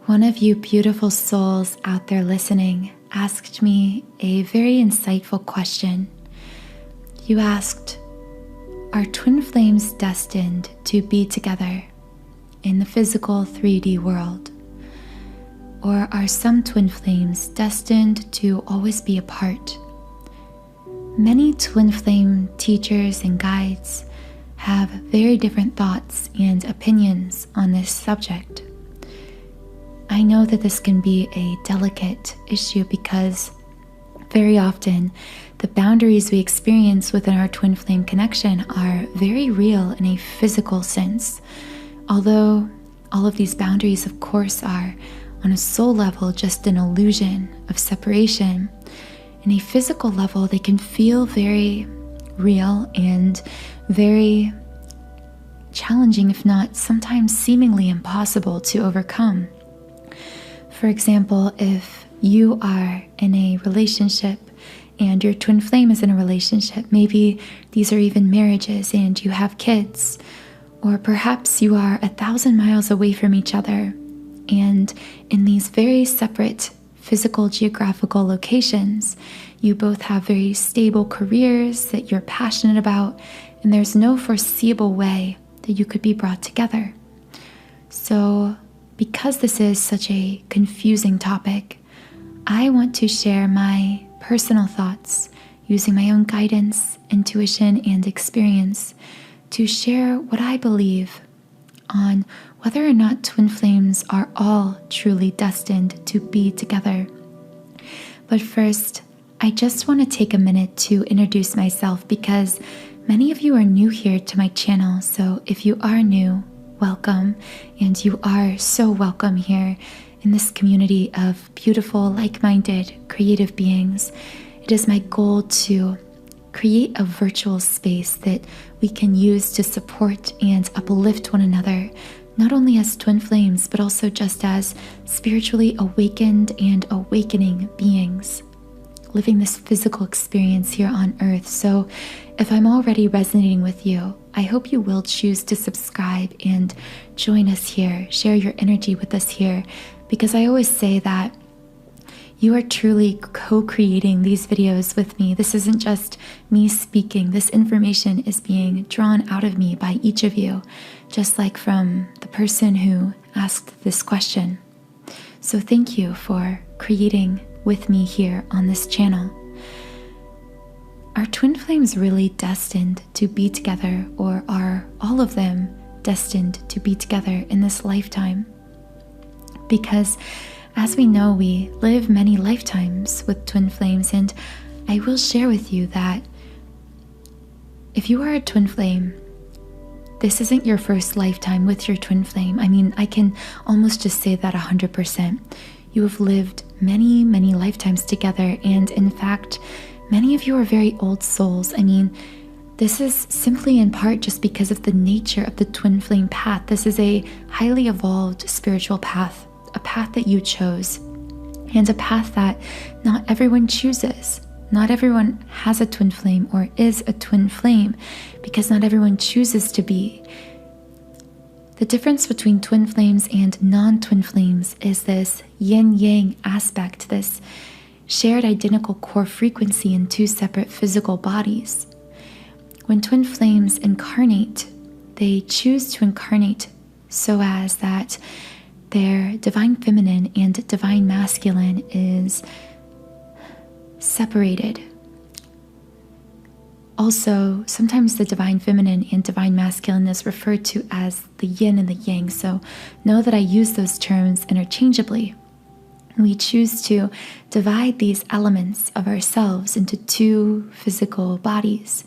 One of you beautiful souls out there listening asked me a very insightful question. You asked, are twin flames destined to be together in the physical 3D world? Or are some twin flames destined to always be apart? Many twin flame teachers and guides have very different thoughts and opinions on this subject. I know that this can be a delicate issue because very often the boundaries we experience within our twin flame connection are very real in a physical sense. Although all of these boundaries, of course, are on a soul level just an illusion of separation, in a physical level they can feel very real and very challenging, if not sometimes seemingly impossible to overcome. For example, if you are in a relationship and your twin flame is in a relationship, maybe these are even marriages and you have kids, or perhaps you are 1,000 miles away from each other, and in these very separate physical geographical locations, you both have very stable careers that you're passionate about, and there's no foreseeable way that you could be brought together. So, because this is such a confusing topic, I want to share my personal thoughts using my own guidance, intuition, and experience to share what I believe on whether or not twin flames are all truly destined to be together. But first, I just want to take a minute to introduce myself because many of you are new here to my channel. So if you are new, welcome, and you are so welcome here in this community of beautiful, like-minded, creative beings. It is my goal to create a virtual space that we can use to support and uplift one another, not only as twin flames, but also just as spiritually awakened and awakening beings, living this physical experience here on earth. So if I'm already resonating with you, I hope you will choose to subscribe and join us here, share your energy with us here, because I always say that you are truly co-creating these videos with me. This isn't just me speaking. This information is being drawn out of me by each of you, just like from the person who asked this question. So thank you for creating with me here on this channel. Are twin flames really destined to be together, or are all of them destined to be together in this lifetime? Because as we know, we live many lifetimes with twin flames, and I will share with you that if you are a twin flame, this isn't your first lifetime with your twin flame. I mean, I can almost just say that 100%. You have lived many, many lifetimes together, and in fact, many of you are very old souls. I mean, this is simply in part just because of the nature of the twin flame path. This is a highly evolved spiritual path, a path that you chose, and a path that not everyone chooses. Not everyone has a twin flame or is a twin flame, because not everyone chooses to be. The difference between twin flames and non-twin flames is this yin-yang aspect, this shared identical core frequency in two separate physical bodies. When twin flames incarnate, they choose to incarnate so as that their divine feminine and divine masculine is separated. Also, sometimes the divine feminine and divine masculine is referred to as the yin and the yang, so know that I use those terms interchangeably. We choose to divide these elements of ourselves into two physical bodies,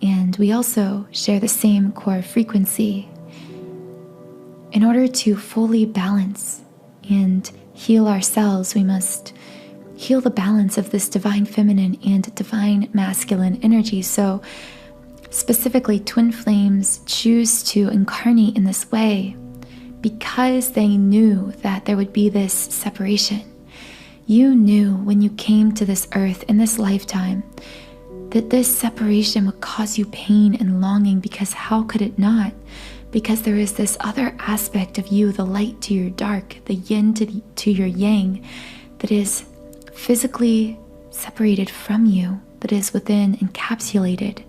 and we also share the same core frequency. In order to fully balance and heal ourselves, we must heal the balance of this divine feminine and divine masculine energy. So specifically, twin flames choose to incarnate in this way because they knew that there would be this separation. You knew when you came to this earth in this lifetime that this separation would cause you pain and longing, because how could it not? because there is this other aspect of you, the light to your dark, the yin to your yang, that is physically separated from you, that is within, encapsulated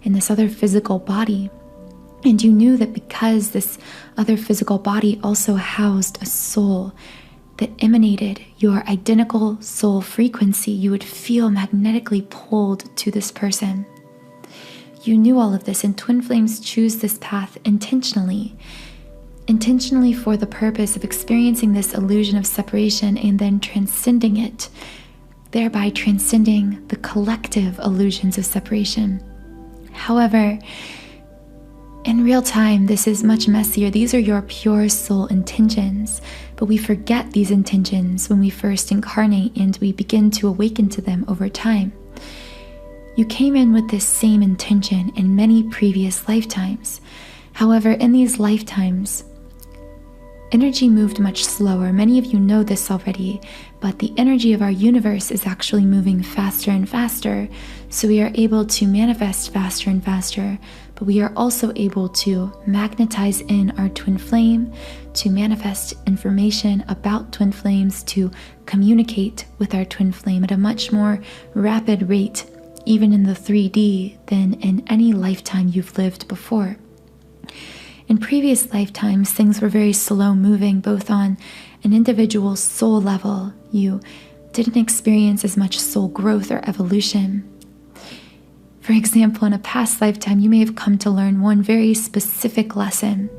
in this other physical body. And you knew that because this other physical body also housed a soul that emanated your identical soul frequency, you would feel magnetically pulled to this person. You knew all of this, and twin flames choose this path intentionally for the purpose of experiencing this illusion of separation and then transcending it, thereby transcending the collective illusions of separation. However, in real time, this is much messier. These are your pure soul intentions, but we forget these intentions when we first incarnate and we begin to awaken to them over time. You came in with this same intention in many previous lifetimes. However, in these lifetimes, energy moved much slower. Many of you know this already, but the energy of our universe is actually moving faster and faster. So we are able to manifest faster and faster, but we are also able to magnetize in our twin flame, to manifest information about twin flames, to communicate with our twin flame at a much more rapid rate, even in the 3D, than in any lifetime you've lived before. In previous lifetimes, things were very slow moving, both on an individual soul level. You didn't experience as much soul growth or evolution. For example, in a past lifetime, you may have come to learn one very specific lesson.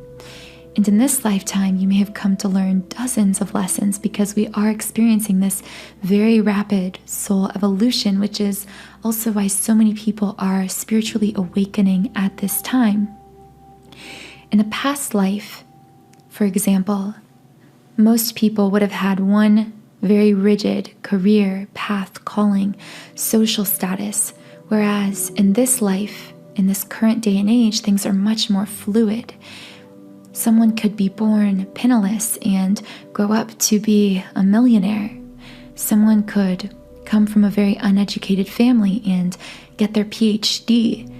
And in this lifetime, you may have come to learn dozens of lessons, because we are experiencing this very rapid soul evolution, which is also why so many people are spiritually awakening at this time. In a past life, for example, most people would have had one very rigid career, path, calling, social status, whereas in this life, in this current day and age, things are much more fluid. Someone could be born penniless and grow up to be a millionaire. Someone could come from a very uneducated family and get their PhD.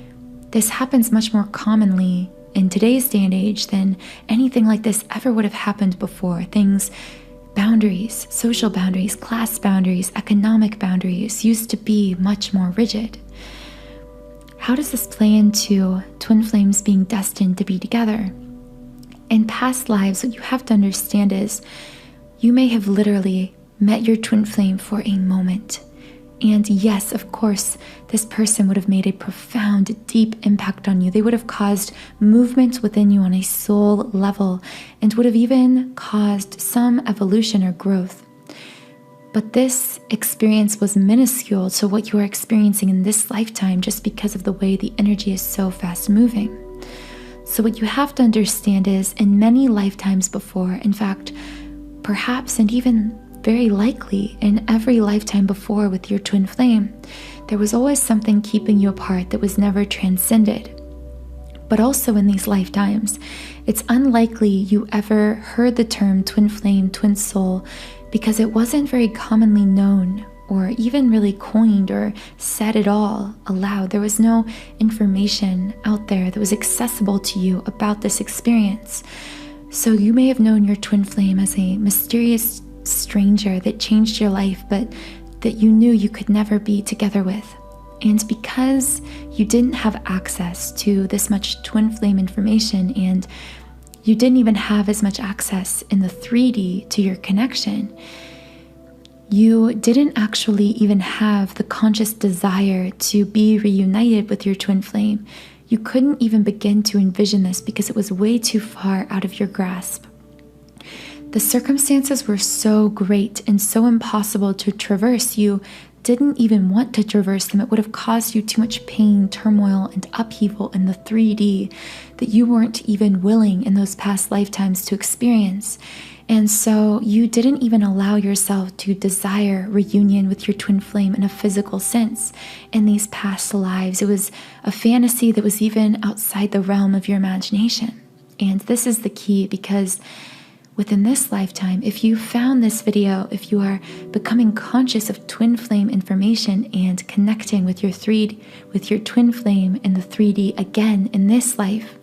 This happens much more commonly in today's day and age than anything like this ever would have happened before. Boundaries, social boundaries, class boundaries, economic boundaries used to be much more rigid. How does this play into twin flames being destined to be together? In past lives, what you have to understand is you may have literally met your twin flame for a moment. And yes, of course, this person would have made a profound, deep impact on you. They would have caused movement within you on a soul level and would have even caused some evolution or growth. But this experience was minuscule to what you are experiencing in this lifetime, just because of the way the energy is so fast moving. So what you have to understand is, in many lifetimes before, in fact, perhaps and even very likely in every lifetime before with your twin flame, there was always something keeping you apart that was never transcended. But also in these lifetimes, it's unlikely you ever heard the term twin flame, twin soul, because it wasn't very commonly known or even really coined or said at all aloud. There was no information out there that was accessible to you about this experience. So you may have known your twin flame as a mysterious stranger that changed your life, but that you knew you could never be together with. And because you didn't have access to this much twin flame information, and you didn't even have as much access in the 3D to your connection, you didn't actually even have the conscious desire to be reunited with your twin flame. You couldn't even begin to envision this because it was way too far out of your grasp. The circumstances were so great and so impossible to traverse, you didn't even want to traverse them. It would have caused you too much pain, turmoil, and upheaval in the 3D that you weren't even willing in those past lifetimes to experience. And so you didn't even allow yourself to desire reunion with your twin flame in a physical sense in these past lives. It was a fantasy that was even outside the realm of your imagination. And this is the key, because within this lifetime, if you found this video, if you are becoming conscious of twin flame information and connecting with your twin flame in the 3D again in this life,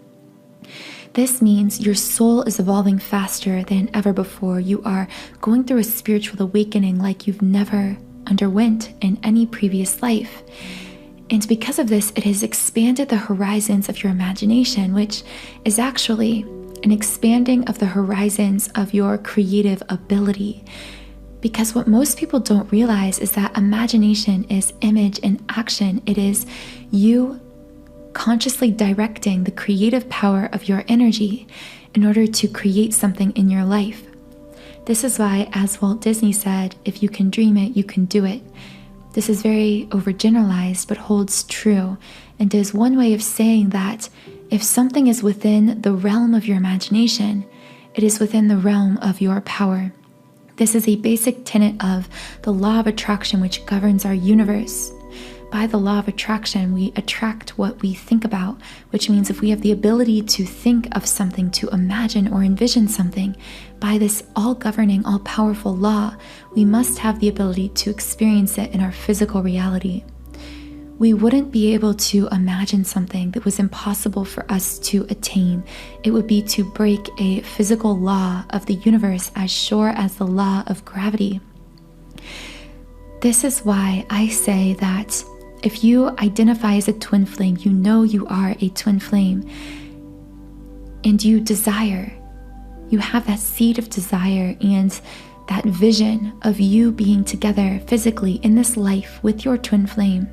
This means your soul is evolving faster than ever before. You are going through a spiritual awakening like you've never underwent in any previous life. And because of this, it has expanded the horizons of your imagination, which is actually an expanding of the horizons of your creative ability. Because what most people don't realize is that imagination is image in action. It is you consciously directing the creative power of your energy in order to create something in your life. This is why, as Walt Disney said, if you can dream it, you can do it. This is very overgeneralized, but holds true, and is one way of saying that if something is within the realm of your imagination, it is within the realm of your power. This is a basic tenet of the law of attraction, which governs our universe. By the law of attraction, we attract what we think about, which means if we have the ability to think of something, to imagine or envision something, by this all-governing, all-powerful law, we must have the ability to experience it in our physical reality. We wouldn't be able to imagine something that was impossible for us to attain. It would be to break a physical law of the universe as sure as the law of gravity. This is why I say that if you identify as a twin flame, you know you are a twin flame, and you desire, you have that seed of desire and that vision of you being together physically in this life with your twin flame,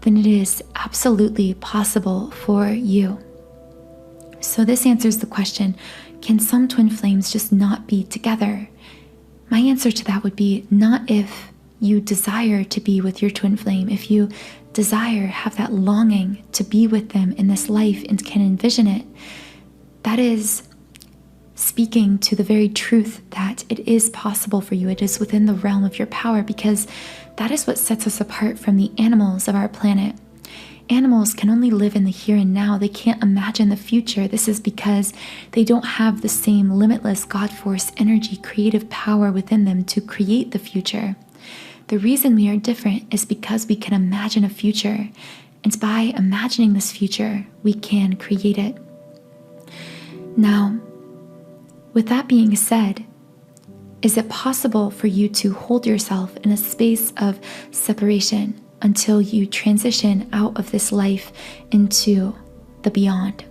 then it is absolutely possible for you. So this answers the question, can some twin flames just not be together? My answer to that would be not if you desire to be with your twin flame. If you desire, have that longing to be with them in this life and can envision it, that is speaking to the very truth that it is possible for you. It is within the realm of your power, because that is what sets us apart from the animals of our planet. Animals can only live in the here and now. They can't imagine the future. This is because they don't have the same limitless God force energy, creative power within them to create the future. The reason we are different is because we can imagine a future, and by imagining this future, we can create it. Now, with that being said, is it possible for you to hold yourself in a space of separation until you transition out of this life into the beyond?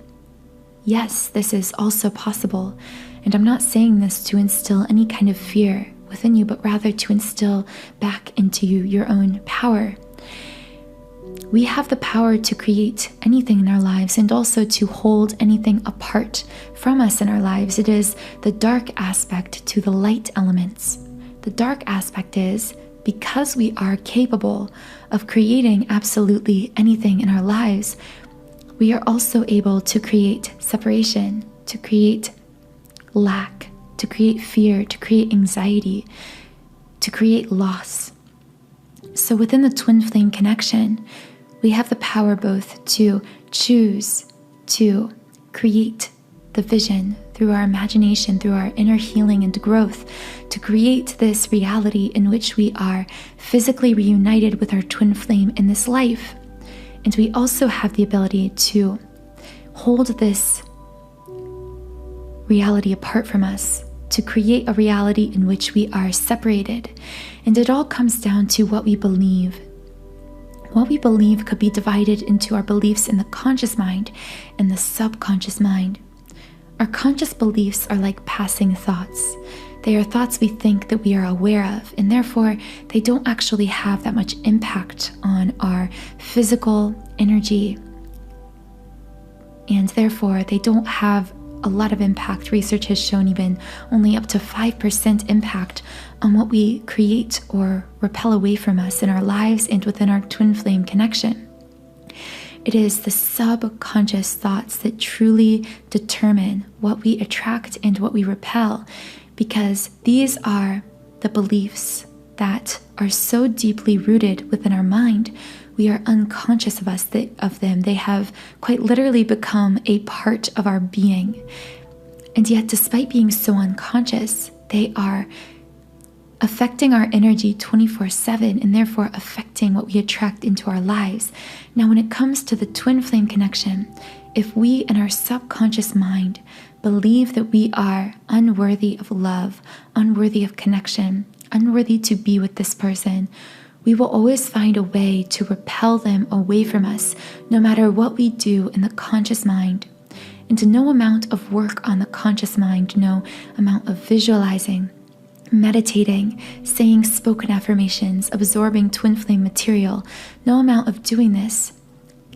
Yes, this is also possible, and I'm not saying this to instill any kind of fear within you, but rather to instill back into you your own power. We have the power to create anything in our lives and also to hold anything apart from us in our lives. It is the dark aspect to the light elements. The dark aspect is because we are capable of creating absolutely anything in our lives, we are also able to create separation, to create lack, to create fear, to create anxiety, to create loss. So within the twin flame connection, we have the power both to choose to create the vision through our imagination, through our inner healing and growth, to create this reality in which we are physically reunited with our twin flame in this life. And we also have the ability to hold this reality apart from us, to create a reality in which we are separated. And it all comes down to what we believe. What we believe could be divided into our beliefs in the conscious mind and the subconscious mind. Our conscious beliefs are like passing thoughts. They are thoughts we think that we are aware of, and therefore they don't actually have that much impact on our physical energy. And therefore they don't have a lot of impact. Research has shown even only up to 5% impact on what we create or repel away from us in our lives and within our twin flame connection. It is the subconscious thoughts that truly determine what we attract and what we repel, because these are the beliefs that are so deeply rooted within our mind. We are unconscious of them. They have quite literally become a part of our being. And yet, despite being so unconscious, they are affecting our energy 24/7 and therefore affecting what we attract into our lives. Now, when it comes to the twin flame connection, if we in our subconscious mind believe that we are unworthy of love, unworthy of connection, unworthy to be with this person, we will always find a way to repel them away from us, no matter what we do in the conscious mind. And no amount of work on the conscious mind, no amount of visualizing, meditating, saying spoken affirmations, absorbing twin flame material, no amount of doing this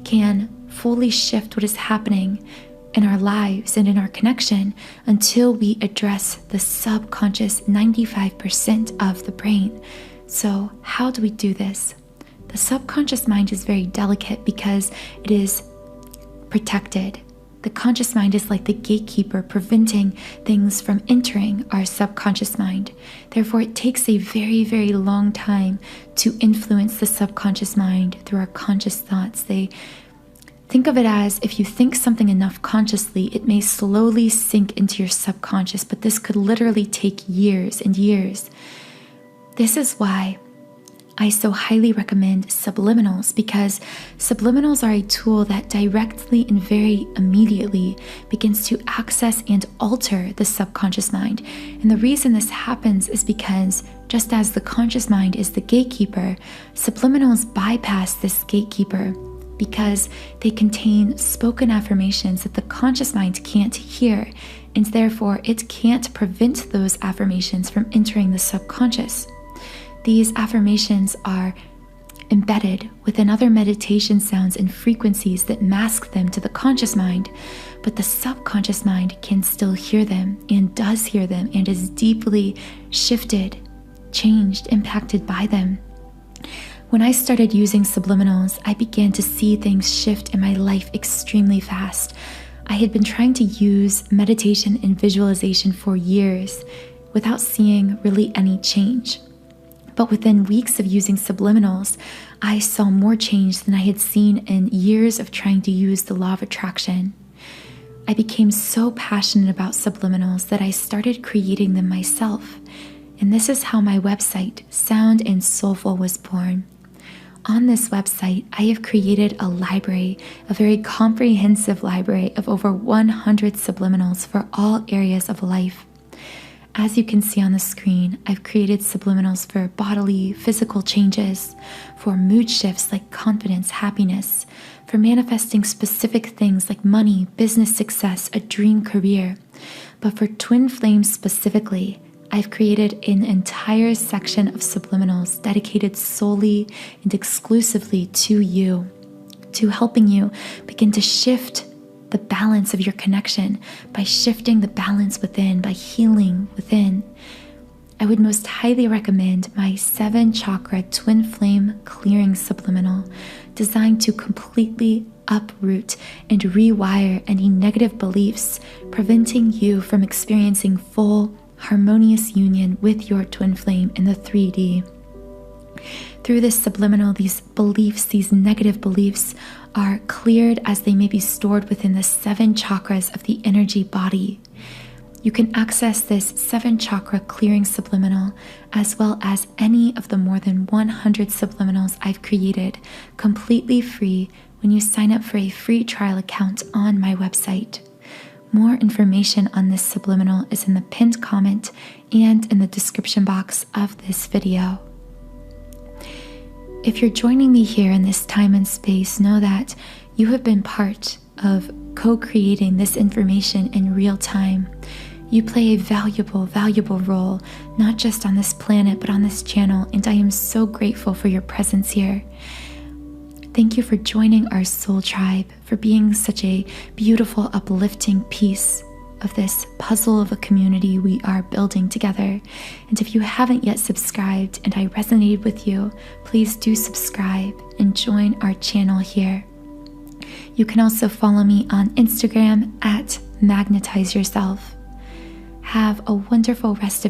can fully shift what is happening in our lives and in our connection until we address the subconscious 95% of the brain. So how do we do this? The subconscious mind is very delicate because it is protected. The conscious mind is like the gatekeeper preventing things from entering our subconscious mind. Therefore, it takes a very, very long time to influence the subconscious mind through our conscious thoughts. Think of it as if you think something enough consciously, it may slowly sink into your subconscious, but this could literally take years and years. This is why I so highly recommend subliminals, because subliminals are a tool that directly and very immediately begins to access and alter the subconscious mind. And the reason this happens is because just as the conscious mind is the gatekeeper, subliminals bypass this gatekeeper because they contain spoken affirmations that the conscious mind can't hear, and therefore it can't prevent those affirmations from entering the subconscious. These affirmations are embedded within other meditation sounds and frequencies that mask them to the conscious mind, but the subconscious mind can still hear them and does hear them and is deeply shifted, changed, impacted by them. When I started using subliminals, I began to see things shift in my life extremely fast. I had been trying to use meditation and visualization for years without seeing really any change. But within weeks of using subliminals, I saw more change than I had seen in years of trying to use the law of attraction. I became so passionate about subliminals that I started creating them myself. And this is how my website, Sound and Soulful, was born. On this website, I have created a library, a very comprehensive library of over 100 subliminals for all areas of life. As you can see on the screen, I've created subliminals for bodily, physical changes, for mood shifts like confidence, happiness, for manifesting specific things like money, business success, a dream career. But for twin flames specifically, I've created an entire section of subliminals dedicated solely and exclusively to you, to helping you begin to shift the balance of your connection by shifting the balance within, by healing within. I would most highly recommend my 7-chakra twin flame clearing subliminal, designed to completely uproot and rewire any negative beliefs, preventing you from experiencing full harmonious union with your twin flame in the 3D. Through this subliminal, these beliefs, these negative beliefs, are cleared as they may be stored within the 7 chakras of the energy body. You can access this 7-chakra clearing subliminal as well as any of the more than 100 subliminals I've created completely free when you sign up for a free trial account on my website. More information on this subliminal is in the pinned comment and in the description box of this video. If you're joining me here in this time and space, know that you have been part of co-creating this information in real time. You play a valuable, valuable role, not just on this planet, but on this channel, and I am so grateful for your presence here. Thank you for joining our soul tribe, for being such a beautiful, uplifting piece of this puzzle of a community we are building together. And if you haven't yet subscribed and I resonated with you, please do subscribe and join our channel here. You can also follow me on Instagram at Magnetize Yourself. Have a wonderful rest of